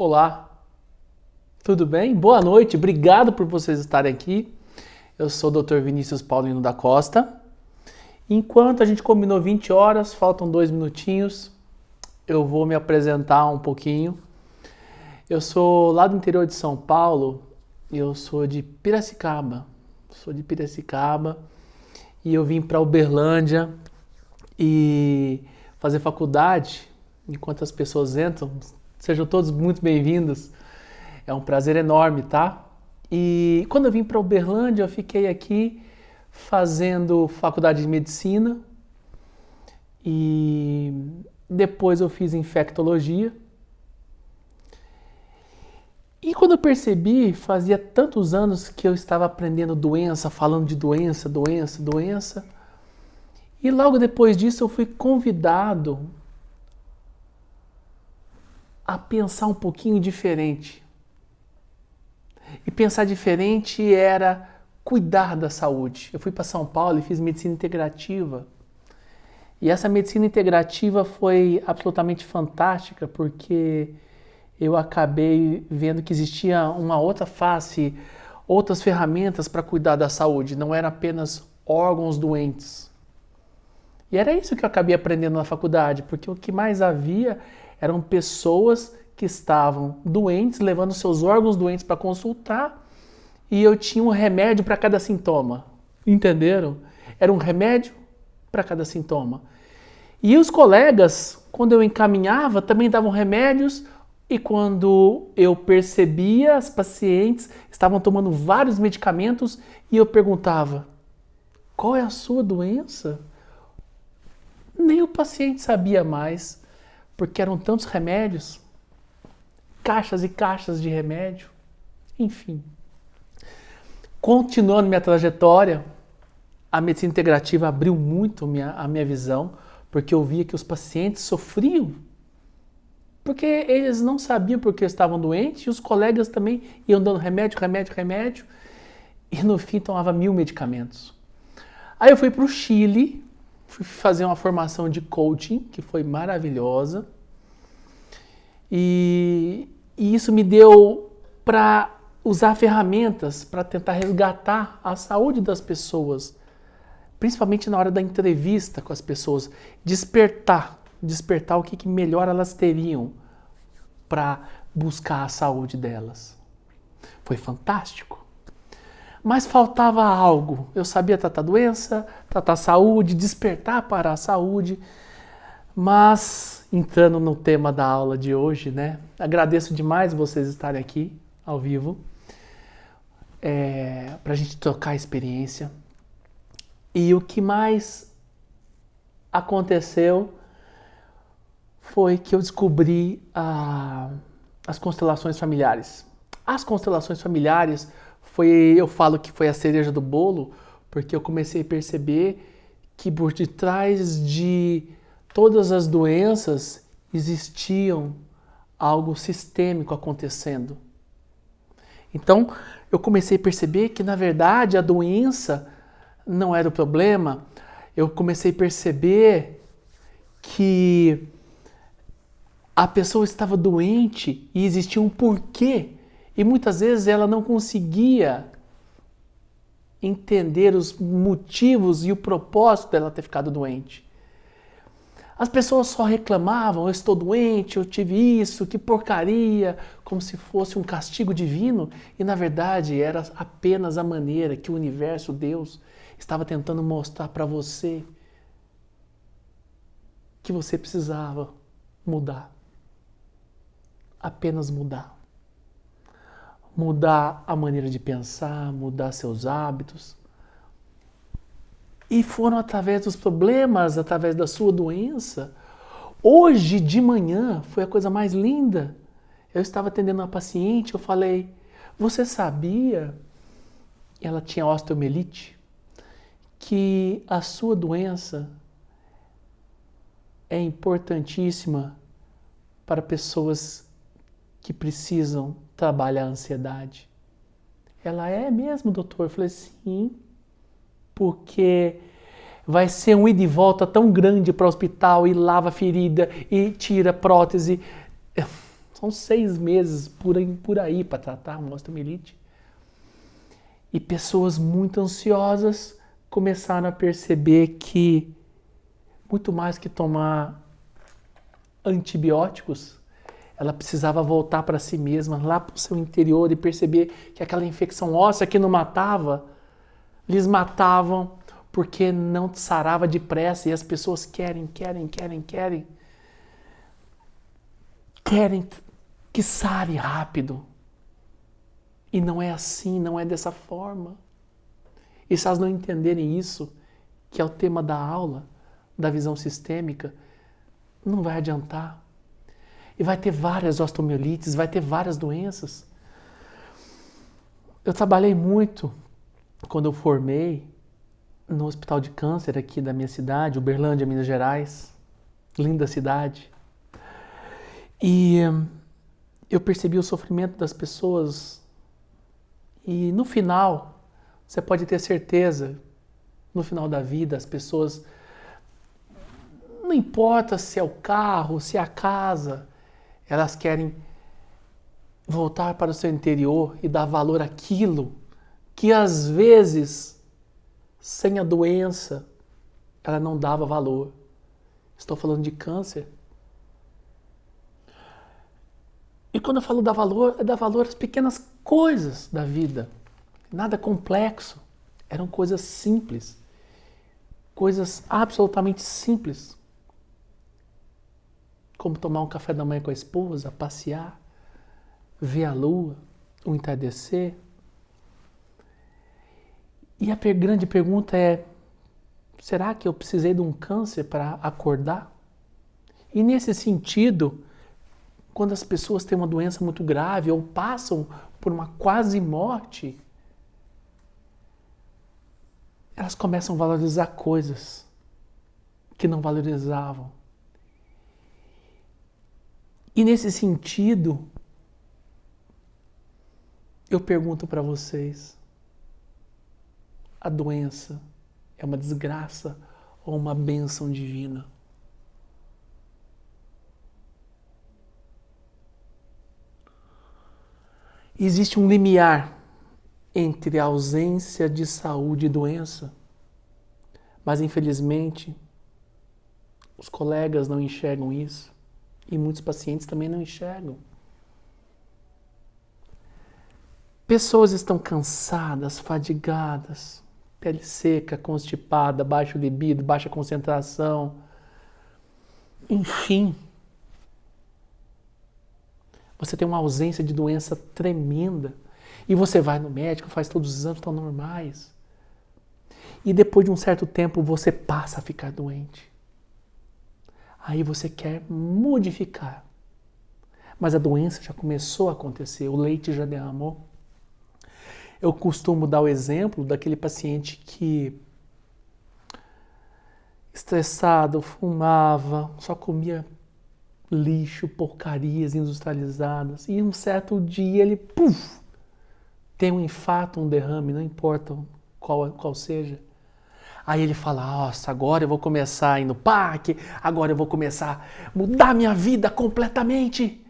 Olá, tudo bem? Boa noite, obrigado por vocês estarem aqui. Eu sou o Dr. Vinícius Paulino da Costa. Enquanto a gente combinou 20 horas, faltam 2 minutinhos, eu vou me apresentar um pouquinho. Eu sou lá do interior de São Paulo, eu sou de Piracicaba. E eu vim para Uberlândia e fazer faculdade. Enquanto as pessoas entram, sejam todos muito bem-vindos. É um prazer enorme, tá? E quando eu vim para Uberlândia, eu fiquei aqui fazendo faculdade de medicina e depois eu fiz infectologia. E quando eu percebi, fazia tantos anos que eu estava aprendendo doença, falando de doença. E logo depois disso eu fui convidado a pensar um pouquinho diferente. E pensar diferente era cuidar da saúde. Eu fui para São Paulo e fiz medicina integrativa. E essa medicina integrativa foi absolutamente fantástica porque eu acabei vendo que existia uma outra face, outras ferramentas para cuidar da saúde. Não eram apenas órgãos doentes. E era isso que eu acabei aprendendo na faculdade, porque o que mais havia eram pessoas que estavam doentes, levando seus órgãos doentes para consultar, e eu tinha um remédio para cada sintoma. Entenderam? Era um remédio para cada sintoma. E os colegas, quando eu encaminhava, também davam remédios, e quando eu percebia, as pacientes estavam tomando vários medicamentos, e eu perguntava: qual é a sua doença? Nem o paciente sabia mais, porque eram tantos remédios, caixas e caixas de remédio, enfim. Continuando minha trajetória, a medicina integrativa abriu muito a minha visão, porque eu via que os pacientes sofriam, porque eles não sabiam porque estavam doentes, e os colegas também iam dando remédio, e no fim tomava 1000 medicamentos. Aí eu fui para o Chile, fui fazer uma formação de coaching, que foi maravilhosa, e isso me deu para usar ferramentas para tentar resgatar a saúde das pessoas, principalmente na hora da entrevista com as pessoas, despertar o que melhor elas teriam para buscar a saúde delas. Foi fantástico. Mas faltava algo. Eu sabia tratar doença, tratar saúde, despertar para a saúde, mas entrando no tema da aula de hoje, né? Agradeço demais vocês estarem aqui ao vivo, para a gente trocar experiência. E o que mais aconteceu foi que eu descobri as constelações familiares. As constelações familiares eu falo que foi a cereja do bolo, porque eu comecei a perceber que por detrás de todas as doenças existiam algo sistêmico acontecendo. Então, eu comecei a perceber que, na verdade, a doença não era o problema. Eu comecei a perceber que a pessoa estava doente e existia um porquê. E muitas vezes ela não conseguia entender os motivos e o propósito dela ter ficado doente. As pessoas só reclamavam: eu estou doente, eu tive isso, que porcaria, como se fosse um castigo divino. E na verdade era apenas a maneira que o universo, Deus, estava tentando mostrar para você que você precisava mudar. Apenas mudar. Mudar a maneira de pensar, mudar seus hábitos. E foram através dos problemas, através da sua doença. Hoje de manhã foi a coisa mais linda. Eu estava atendendo uma paciente, eu falei: você sabia, ela tinha osteomielite, que a sua doença é importantíssima para pessoas que precisam trabalhar a ansiedade? Ela: é mesmo, doutor? Eu falei: sim. Porque vai ser um ida e volta tão grande para o hospital, e lava a ferida, e tira a prótese. São 6 meses por aí para tratar uma osteomielite. E pessoas muito ansiosas começaram a perceber que, muito mais que tomar antibióticos, ela precisava voltar para si mesma, lá para o seu interior, e perceber que aquela infecção óssea que não matava, lhes matavam porque não sarava depressa. E as pessoas querem que sare rápido. E não é assim, não é dessa forma. E se elas não entenderem isso, que é o tema da aula, da visão sistêmica, não vai adiantar. E vai ter várias osteomielites, vai ter várias doenças. Eu trabalhei muito, quando eu formei, no Hospital de Câncer aqui da minha cidade, Uberlândia, Minas Gerais. Linda cidade. E eu percebi o sofrimento das pessoas. E no final, você pode ter certeza, no final da vida, as pessoas, não importa se é o carro, se é a casa, elas querem voltar para o seu interior e dar valor àquilo que às vezes, sem a doença, ela não dava valor. Estou falando de câncer. E quando eu falo dar valor, é dar valor às pequenas coisas da vida. Nada complexo. Eram coisas simples. Coisas absolutamente simples. Como tomar um café da manhã com a esposa, passear, ver a lua, o entardecer. E a grande pergunta é, será que eu precisei de um câncer para acordar? E nesse sentido, quando as pessoas têm uma doença muito grave ou passam por uma quase morte, elas começam a valorizar coisas que não valorizavam. E nesse sentido, eu pergunto para vocês, a doença é uma desgraça ou uma bênção divina? Existe um limiar entre a ausência de saúde e doença, mas infelizmente os colegas não enxergam isso e muitos pacientes também não enxergam. Pessoas estão cansadas, fadigadas, pele seca, constipada, baixo libido, baixa concentração, enfim. Você tem uma ausência de doença tremenda. E você vai no médico, faz todos os exames, estão normais. E depois de um certo tempo você passa a ficar doente. Aí você quer modificar. Mas a doença já começou a acontecer, o leite já derramou. Eu costumo dar o exemplo daquele paciente que, estressado, fumava, só comia lixo, porcarias industrializadas. E um certo dia ele, tem um infarto, um derrame, não importa qual seja. Aí ele fala, nossa, agora eu vou começar a ir no parque, agora eu vou começar a mudar minha vida completamente.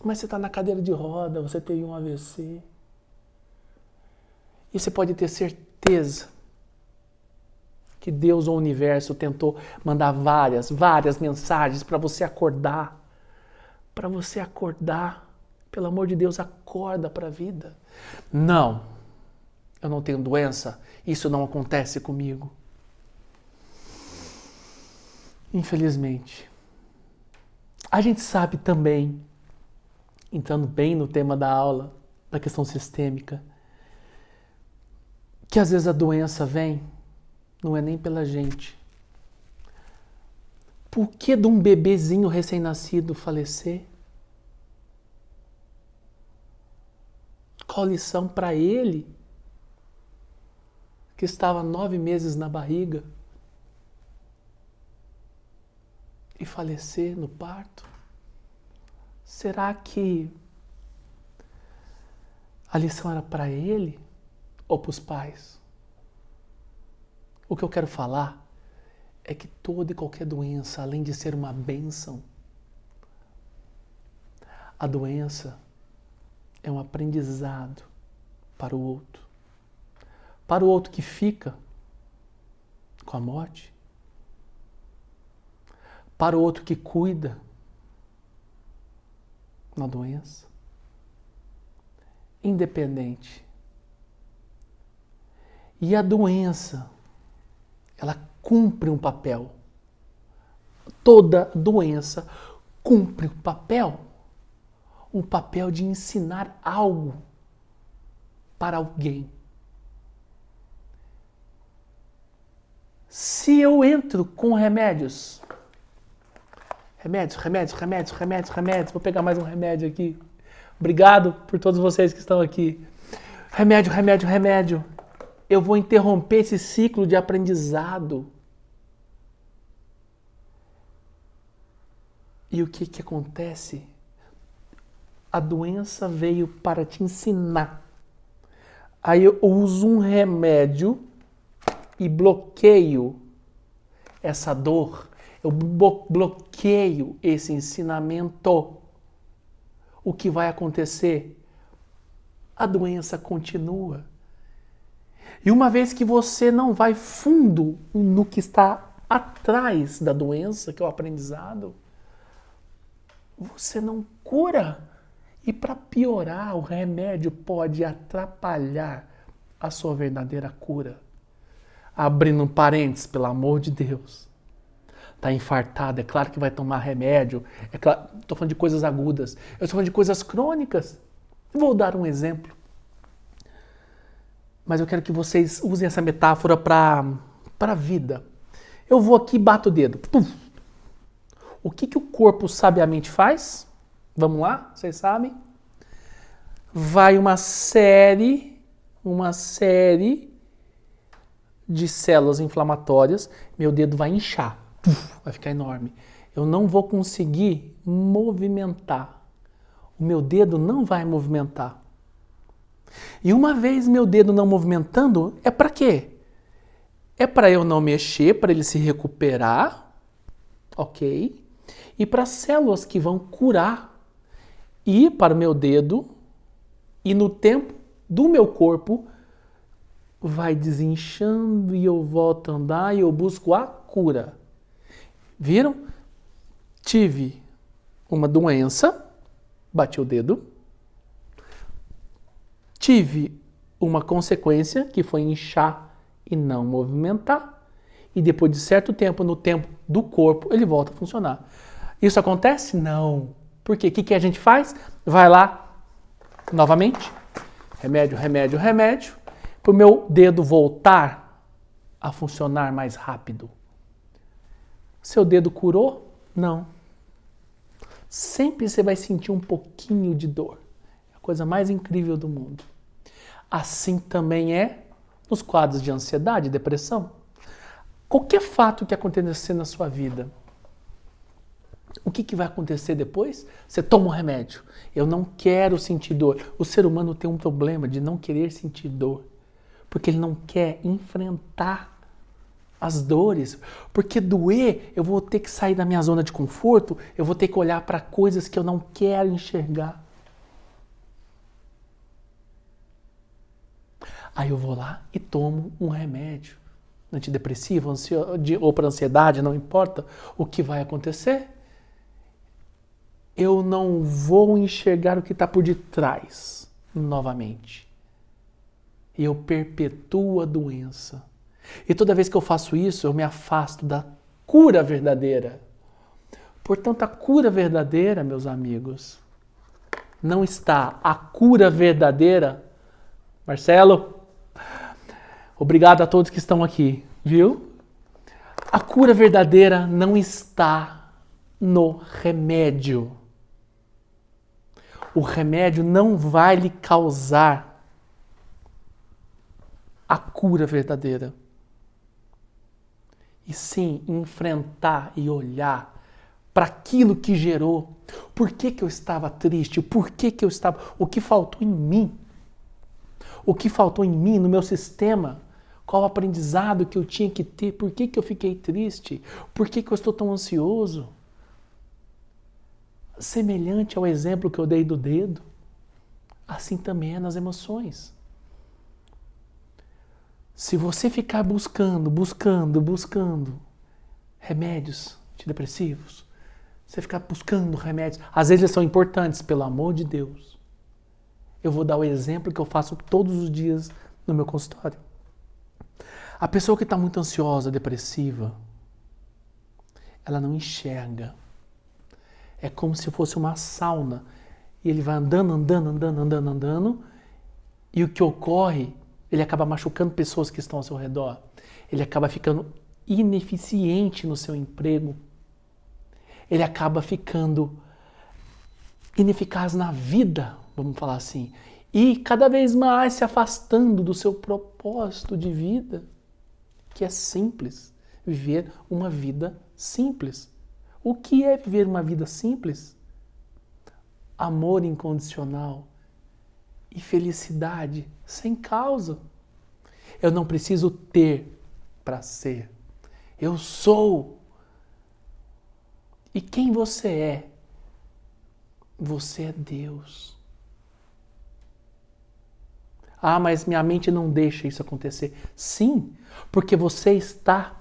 Mas você está na cadeira de roda, você teve um AVC. E você pode ter certeza que Deus ou o universo tentou mandar várias mensagens para você acordar. Para você acordar. Pelo amor de Deus, acorda para a vida. Não, eu não tenho doença, isso não acontece comigo. Infelizmente. A gente sabe também, entrando bem no tema da aula, da questão sistêmica, que às vezes a doença vem, não é nem pela gente. Por que de um bebezinho recém-nascido falecer? Qual lição para ele, que estava 9 meses na barriga, e falecer no parto? Será que a lição era para ele ou para os pais? O que eu quero falar é que toda e qualquer doença, além de ser uma bênção, A doença é um aprendizado para o outro. Para o outro que fica com a morte. Para o outro que cuida na doença. Independente. E a doença, ela cumpre um papel. Toda doença cumpre um papel de ensinar algo para alguém. Se eu entro com remédios, vou pegar mais um remédio aqui. Obrigado por todos vocês que estão aqui. Remédio. Eu vou interromper esse ciclo de aprendizado. E o que acontece? A doença veio para te ensinar. Aí eu uso um remédio e bloqueio essa dor. Eu bloqueio esse ensinamento. O que vai acontecer? A doença continua. E uma vez que você não vai fundo no que está atrás da doença, que é o aprendizado, você não cura. E para piorar, o remédio pode atrapalhar a sua verdadeira cura. Abrindo um parênteses, pelo amor de Deus. Está infartado, é claro que vai tomar remédio. É claro, estou falando de coisas agudas. Eu estou falando de coisas crônicas. Vou dar um exemplo. Mas eu quero que vocês usem essa metáfora para a vida. Eu vou aqui e bato o dedo. Pum. O que o corpo sabiamente faz? Vamos lá? Vocês sabem? Vai uma série de células inflamatórias. Meu dedo vai inchar. Vai ficar enorme. Eu não vou conseguir movimentar. O meu dedo não vai movimentar. E uma vez meu dedo não movimentando, é para quê? É para eu não mexer, para ele se recuperar, ok? E para as células que vão curar, ir para o meu dedo e no tempo do meu corpo vai desinchando e eu volto a andar e eu busco a cura. Viram? Tive uma doença, bati o dedo. Tive uma consequência, que foi inchar e não movimentar. E depois de certo tempo, no tempo do corpo, ele volta a funcionar. Isso acontece? Não. Por quê? O que a gente faz? Vai lá, novamente, remédio, para o meu dedo voltar a funcionar mais rápido. Seu dedo curou? Não. Sempre você vai sentir um pouquinho de dor. É a coisa mais incrível do mundo. Assim também é nos quadros de ansiedade e depressão. Qualquer fato que acontecer na sua vida, o que vai acontecer depois? Você toma um remédio. Eu não quero sentir dor. O ser humano tem um problema de não querer sentir dor. Porque ele não quer enfrentar as dores. Porque doer, eu vou ter que sair da minha zona de conforto, eu vou ter que olhar para coisas que eu não quero enxergar. Aí eu vou lá e tomo um remédio antidepressivo, ou para ansiedade, não importa o que vai acontecer. Eu não vou enxergar o que está por detrás novamente. E eu perpetuo a doença. E toda vez que eu faço isso, eu me afasto da cura verdadeira. Portanto, a cura verdadeira, meus amigos, não está. A cura verdadeira, Marcelo, obrigado a todos que estão aqui, viu? A cura verdadeira não está no remédio. O remédio não vai lhe causar a cura verdadeira. E sim, enfrentar e olhar para aquilo que gerou. Por que eu estava triste? O que faltou em mim? O que faltou em mim, no meu sistema? Qual o aprendizado que eu tinha que ter? Por que eu fiquei triste? Por que eu estou tão ansioso? semelhante ao exemplo que eu dei do dedo, assim também é nas emoções. Se você ficar buscando remédios antidepressivos, você ficar buscando remédios, às vezes eles são importantes, pelo amor de Deus. Eu vou dar o exemplo que eu faço todos os dias no meu consultório. A pessoa que está muito ansiosa, depressiva, ela não enxerga. É como se fosse uma sauna. E ele vai andando, e o que ocorre, ele acaba machucando pessoas que estão ao seu redor. Ele acaba ficando ineficiente no seu emprego. Ele acaba ficando ineficaz na vida, vamos falar assim. E cada vez mais se afastando do seu propósito de vida, que é simples. Viver uma vida simples. O que é viver uma vida simples? Amor incondicional e felicidade sem causa. Eu não preciso ter para ser. Eu sou. E quem você é? Você é Deus. Ah, mas minha mente não deixa isso acontecer. Sim, porque você está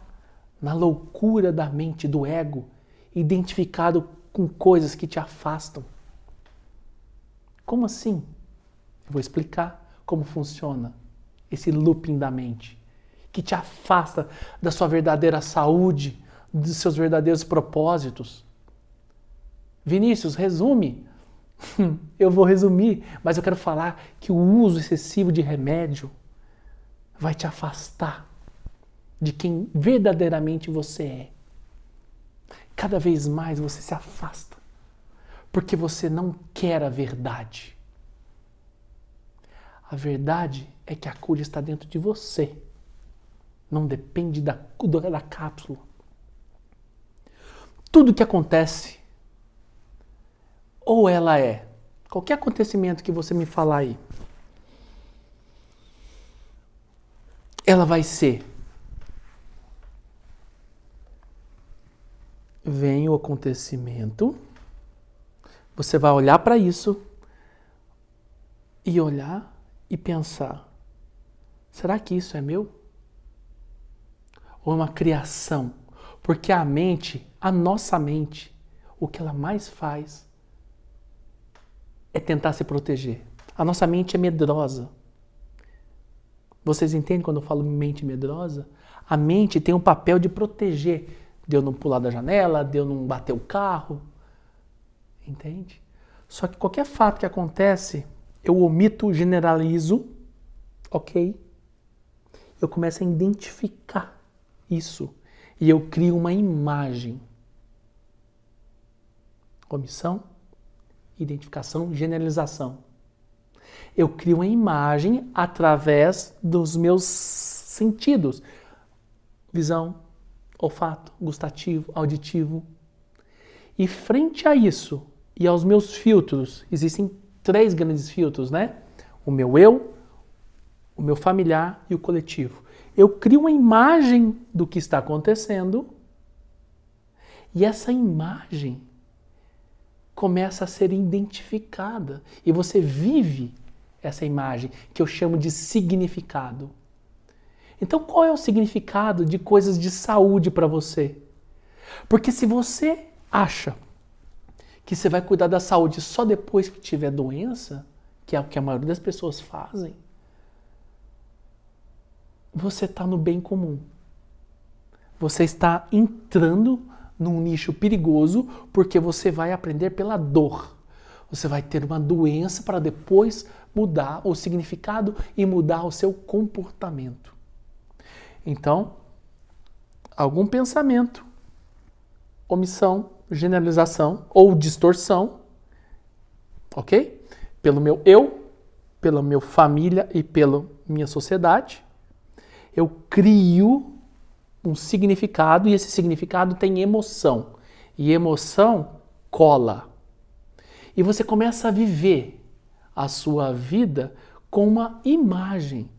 na loucura da mente, do ego, identificado com coisas que te afastam. Como assim? Eu vou explicar como funciona esse looping da mente, que te afasta da sua verdadeira saúde, dos seus verdadeiros propósitos. Vinícius, resume. Eu vou resumir, mas eu quero falar que o uso excessivo de remédio vai te afastar de quem verdadeiramente você é. Cada vez mais você se afasta, porque você não quer a verdade. A verdade é que a cura está dentro de você. Não depende da cápsula. Tudo que acontece, ou ela é, qualquer acontecimento que você me falar aí, ela vai ser, vem o acontecimento, você vai olhar para isso e olhar e pensar, será que isso é meu? Ou é uma criação? Porque a mente, a nossa mente, o que ela mais faz é tentar se proteger. A nossa mente é medrosa. Vocês entendem quando eu falo mente medrosa? A mente tem um papel de proteger, de eu não pular da janela, de eu não bater o carro. Entende? Só que qualquer fato que acontece, eu omito, generalizo, ok? Eu começo a identificar isso e eu crio uma imagem. Omissão, identificação, generalização. Eu crio uma imagem através dos meus sentidos. Visão, olfato, gustativo, auditivo. E frente a isso e aos meus filtros, existem 3 grandes filtros, né? O meu eu, o meu familiar e o coletivo. Eu crio uma imagem do que está acontecendo e essa imagem começa a ser identificada e você vive essa imagem que eu chamo de significado. Então, qual é o significado de coisas de saúde para você? Porque se você acha que você vai cuidar da saúde só depois que tiver doença, que é o que a maioria das pessoas fazem, você está no bem comum. Você está entrando num nicho perigoso porque você vai aprender pela dor. Você vai ter uma doença para depois mudar o significado e mudar o seu comportamento. Então, algum pensamento, omissão, generalização ou distorção, ok? Pelo meu eu, pela minha família e pela minha sociedade, eu crio um significado e esse significado tem emoção. E emoção cola. E você começa a viver a sua vida com uma imagem.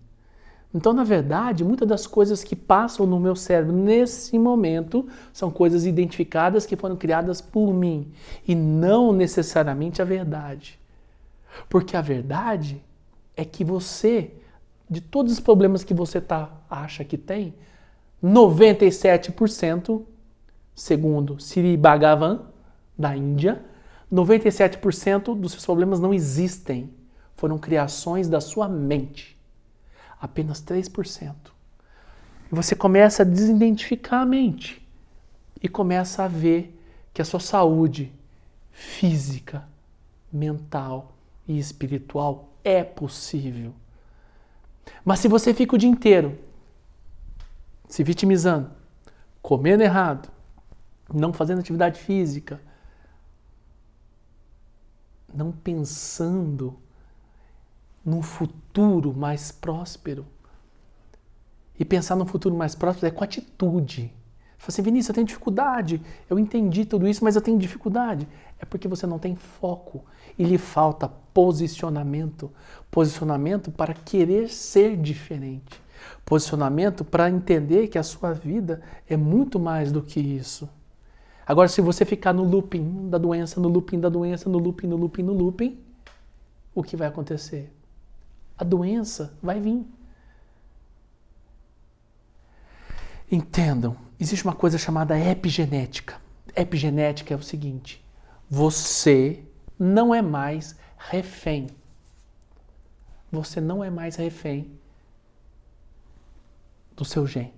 Então, na verdade, muitas das coisas que passam no meu cérebro nesse momento são coisas identificadas que foram criadas por mim e não necessariamente a verdade. Porque a verdade é que você, de todos os problemas que você acha que tem, 97%, segundo Sri Bhagavan, da Índia, 97% dos seus problemas não existem. Foram criações da sua mente. Apenas 3%. E você começa a desidentificar a mente e começa a ver que a sua saúde física, mental e espiritual é possível. Mas se você fica o dia inteiro se vitimizando, comendo errado, não fazendo atividade física, não pensando num futuro mais próspero. E pensar num futuro mais próspero é com atitude. Fala assim, Vinícius, eu tenho dificuldade, eu entendi tudo isso, mas eu tenho dificuldade. É porque você não tem foco e lhe falta posicionamento. Posicionamento para querer ser diferente. Posicionamento para entender que a sua vida é muito mais do que isso. Agora, se você ficar no looping da doença, no looping da doença, no looping, no looping, no looping, o que vai acontecer? A doença vai vir. Entendam, existe uma coisa chamada epigenética. Epigenética é o seguinte: você não é mais refém. Você não é mais refém do seu gene.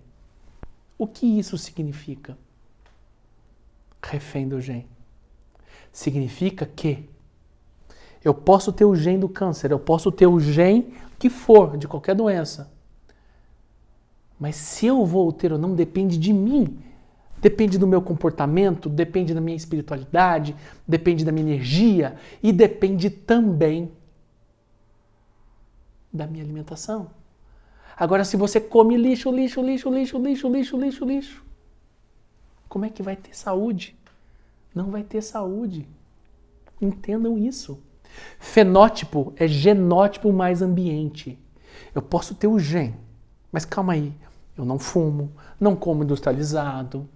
O que isso significa? Refém do gene. Significa que eu posso ter o gene do câncer, eu posso ter o gene que for, de qualquer doença. Mas se eu vou ter ou não depende de mim. Depende do meu comportamento, depende da minha espiritualidade, depende da minha energia e depende também da minha alimentação. Agora, se você come lixo, como é que vai ter saúde? Não vai ter saúde. Entendam isso. Fenótipo é genótipo mais ambiente. Eu posso ter o gene, mas calma aí. Eu não fumo, não como industrializado,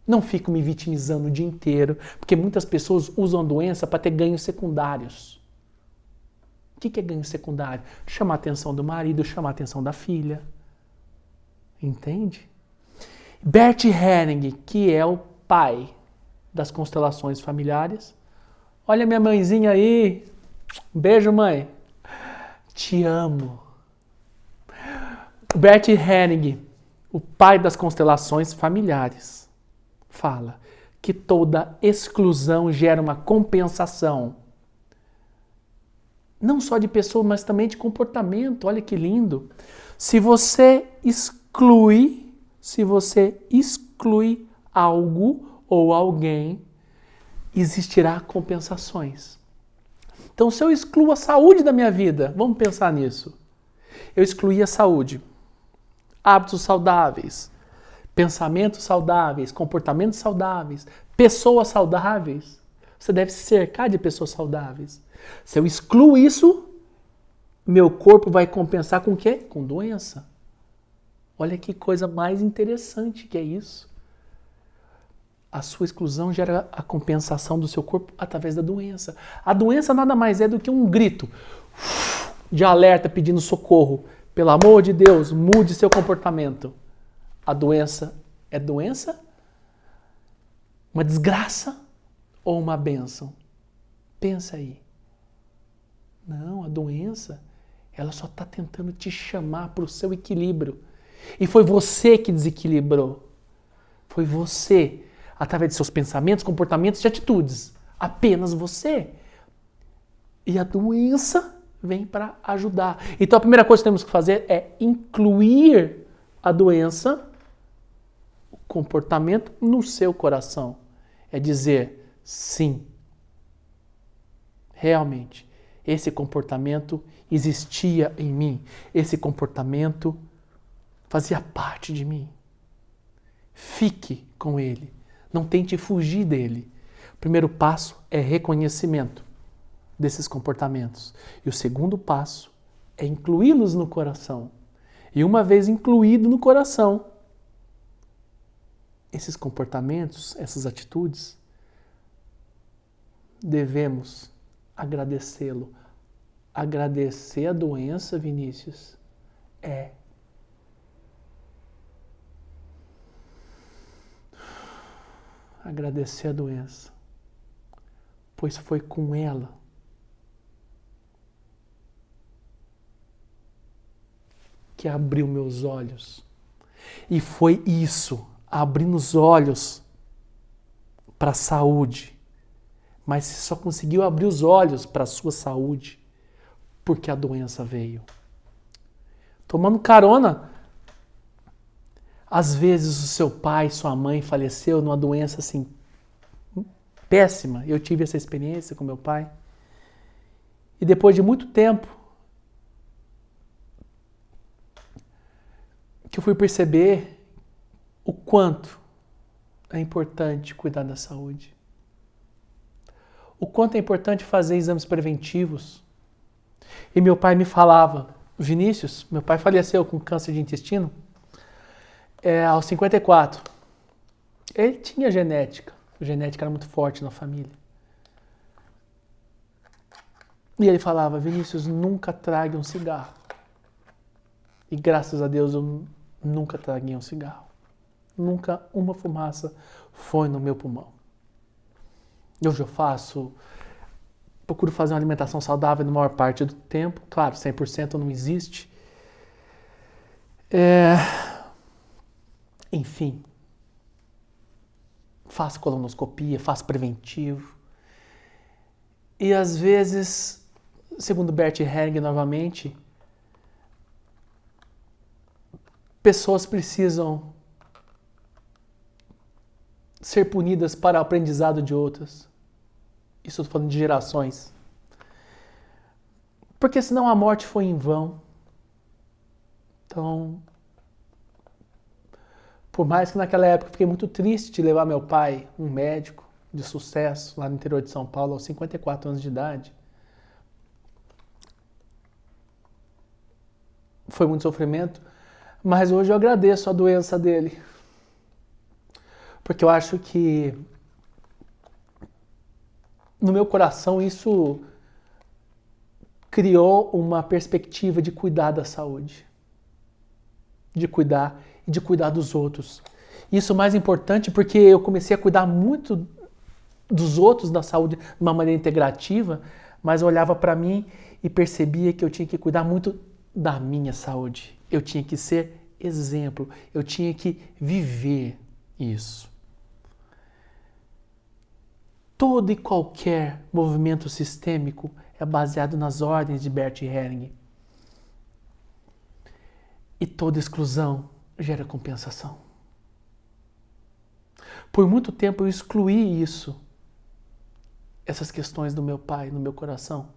não fico me vitimizando o dia inteiro, porque muitas pessoas usam a doença para ter ganhos secundários. O que é ganho secundário? Chamar a atenção do marido, chamar a atenção da filha. Entende? Bert Helling, que é o pai das constelações familiares. Olha minha mãezinha aí. Um beijo, mãe. Te amo. Bert Helling, o pai das constelações familiares, fala que toda exclusão gera uma compensação. Não só de pessoa, mas também de comportamento. Olha que lindo. Se você exclui algo ou alguém, existirá compensações. Então, se eu excluo a saúde da minha vida, vamos pensar nisso. Eu excluí a saúde, hábitos saudáveis, pensamentos saudáveis, comportamentos saudáveis, pessoas saudáveis. Você deve se cercar de pessoas saudáveis. Se eu excluo isso, meu corpo vai compensar com o quê? Com doença. Olha que coisa mais interessante que é isso. A sua exclusão gera a compensação do seu corpo através da doença. A doença nada mais é do que um grito de alerta pedindo socorro. Pelo amor de Deus, mude seu comportamento. A doença é doença? Uma desgraça ou uma bênção? Pensa aí. Não, a doença, ela só está tentando te chamar para o seu equilíbrio. E foi você que desequilibrou. Foi você, através de seus pensamentos, comportamentos e atitudes. Apenas você. E a doença vem para ajudar. Então a primeira coisa que temos que fazer é incluir a doença, o comportamento, no seu coração. É dizer, sim, realmente, esse comportamento existia em mim. Esse comportamento fazia parte de mim. Fique com ele. Não tente fugir dele. O primeiro passo é reconhecimento desses comportamentos. E o segundo passo é incluí-los no coração. E uma vez incluído no coração, esses comportamentos, essas atitudes, devemos agradecê-lo. Agradecer a doença, Vinícius, é agradecer a doença, pois foi com ela que abriu meus olhos. E foi isso, abrindo os olhos para a saúde. Mas você só conseguiu abrir os olhos para a sua saúde porque a doença veio. Tomando carona, às vezes o seu pai, sua mãe faleceu numa doença assim péssima. Eu tive essa experiência com meu pai. E depois de muito tempo, que eu fui perceber o quanto é importante cuidar da saúde. O quanto é importante fazer exames preventivos. E meu pai me falava, Vinícius, meu pai faleceu com câncer de intestino aos 54. Ele tinha genética. A genética era muito forte na família. E ele falava, Vinícius, nunca trague um cigarro. E graças a Deus eu nunca traguei um cigarro. Nunca uma fumaça foi no meu pulmão. Hoje eu procuro fazer uma alimentação saudável na maior parte do tempo. Claro, 100% não existe. Enfim, faço colonoscopia, faço preventivo. E às vezes, segundo Bert Helling novamente, pessoas precisam ser punidas para o aprendizado de outras. Isso eu estou falando de gerações. Porque senão a morte foi em vão. Então, por mais que naquela época eu fiquei muito triste de levar meu pai, um médico de sucesso, lá no interior de São Paulo, aos 54 anos de idade. Foi muito sofrimento, mas hoje eu agradeço a doença dele. Porque eu acho que no meu coração isso criou uma perspectiva de cuidar da saúde. De cuidar e de cuidar dos outros. Isso é mais importante porque eu comecei a cuidar muito dos outros da saúde de uma maneira integrativa, mas eu olhava para mim e percebia que eu tinha que cuidar muito da minha saúde. Eu tinha que ser exemplo, eu tinha que viver isso. Todo e qualquer movimento sistêmico é baseado nas ordens de Bert Helling. E toda exclusão gera compensação. Por muito tempo eu excluí isso, essas questões do meu pai, no meu coração.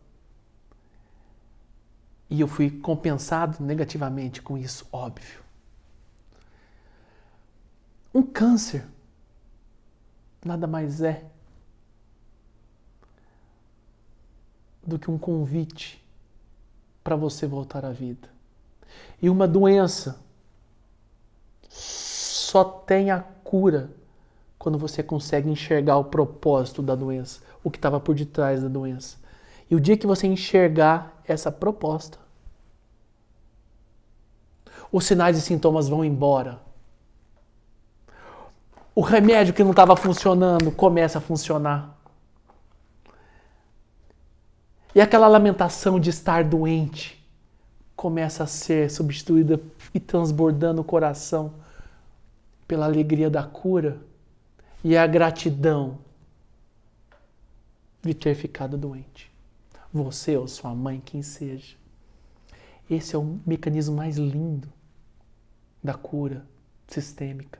E eu fui compensado negativamente com isso, óbvio. Um câncer nada mais é do que um convite para você voltar à vida. E uma doença só tem a cura quando você consegue enxergar o propósito da doença, o que estava por detrás da doença. E o dia que você enxergar essa proposta, os sinais e sintomas vão embora. O remédio que não estava funcionando começa a funcionar. E aquela lamentação de estar doente começa a ser substituída e transbordando o coração pela alegria da cura e a gratidão de ter ficado doente. Você ou sua mãe, quem seja. Esse é o mecanismo mais lindo da cura sistêmica.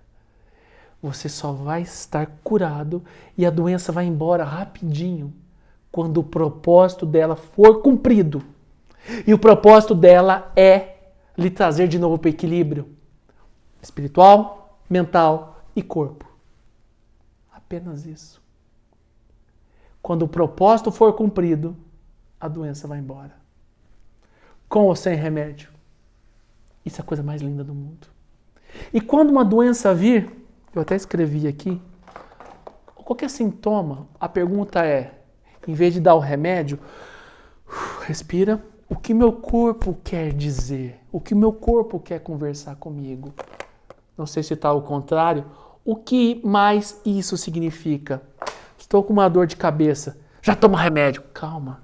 Você só vai estar curado e a doença vai embora rapidinho quando o propósito dela for cumprido. E o propósito dela é lhe trazer de novo para o equilíbrio espiritual, mental e corpo. Apenas isso. Quando o propósito for cumprido, a doença vai embora. Com ou sem remédio. Isso é a coisa mais linda do mundo. E quando uma doença vir, eu até escrevi aqui, qualquer sintoma, a pergunta é, em vez de dar o remédio, respira, o que meu corpo quer dizer? O que meu corpo quer conversar comigo? Não sei se está ao contrário. O que mais isso significa? Estou com uma dor de cabeça. Já toma remédio. Calma.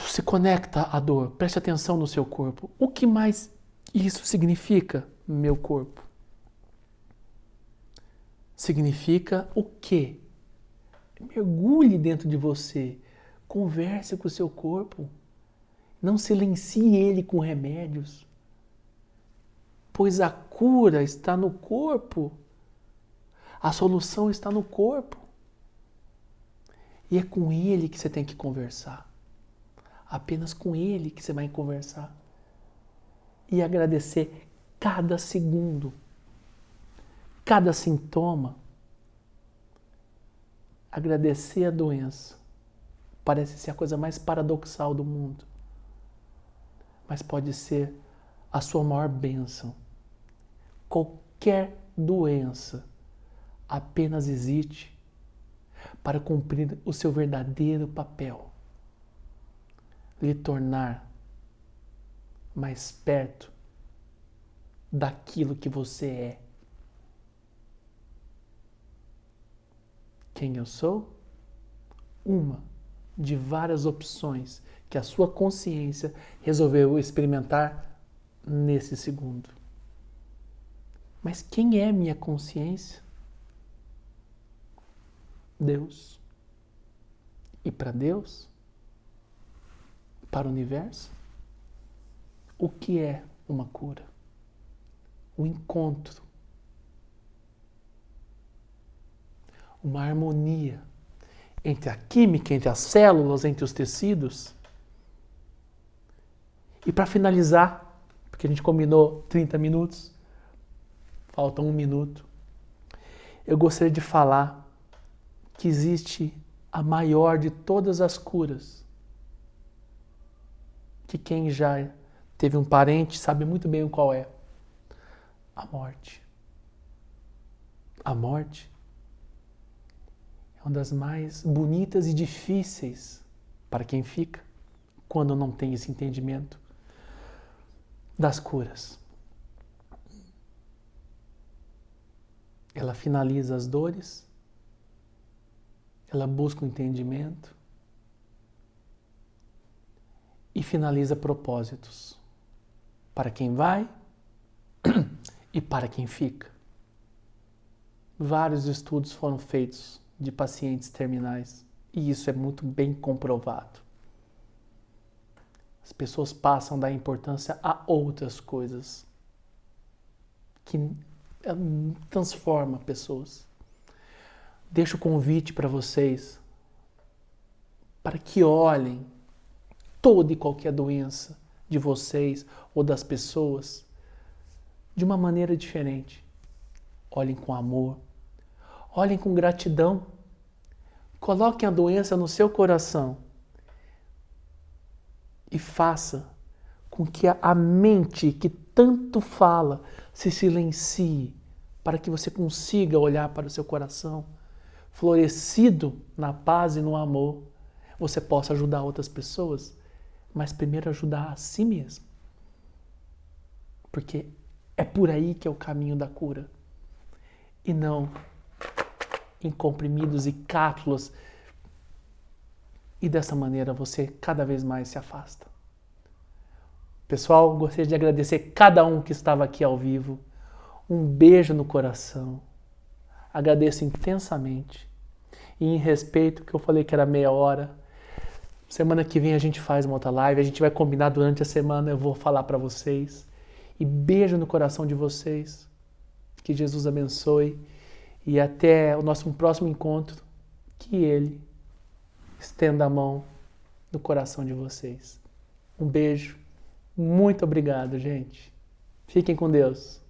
Se conecta à dor. Preste atenção no seu corpo. O que mais isso significa, meu corpo? Significa o quê? Mergulhe dentro de você. Converse com o seu corpo. Não silencie ele com remédios. Pois a cura está no corpo. A solução está no corpo. E é com ele que você tem que conversar. Apenas com ele que você vai conversar. E agradecer cada segundo. Cada sintoma. Agradecer a doença. Parece ser a coisa mais paradoxal do mundo. Mas pode ser a sua maior bênção. Qualquer doença apenas existe para cumprir o seu verdadeiro papel. Lhe tornar mais perto daquilo que você é. Quem eu sou? Uma de várias opções que a sua consciência resolveu experimentar nesse segundo. Mas quem é minha consciência? Deus. E para Deus? Para o universo? O que é uma cura? O encontro. Uma harmonia entre a química, entre as células, entre os tecidos. E para finalizar, porque a gente combinou 30 minutos, falta 1 minuto, eu gostaria de falar que existe a maior de todas as curas. Que quem já teve um parente sabe muito bem qual é. A morte. A morte é uma das mais bonitas e difíceis para quem fica quando não tem esse entendimento das curas. Ela finaliza as dores, ela busca o entendimento e finaliza propósitos para quem vai e para quem fica. Vários estudos foram feitos de pacientes terminais e isso é muito bem comprovado. As pessoas passam a dar importância a outras coisas que transformam pessoas. Deixo o convite para vocês para que olhem toda e qualquer doença de vocês ou das pessoas de uma maneira diferente. Olhem com amor, olhem com gratidão, coloquem a doença no seu coração e faça com que a mente que tanto fala se silencie para que você consiga olhar para o seu coração florescido na paz e no amor. Você possa ajudar outras pessoas, mas primeiro ajudar a si mesmo. Porque é por aí que é o caminho da cura. E não em comprimidos e cápsulas. E dessa maneira você cada vez mais se afasta. Pessoal, gostaria de agradecer cada um que estava aqui ao vivo. Um beijo no coração. Agradeço intensamente. E em respeito, que eu falei que era meia hora. Semana que vem a gente faz uma outra live. A gente vai combinar durante a semana. Eu vou falar para vocês. E beijo no coração de vocês. Que Jesus abençoe. E até o nosso próximo encontro. Que Ele estenda a mão no coração de vocês. Um beijo. Muito obrigado, gente. Fiquem com Deus.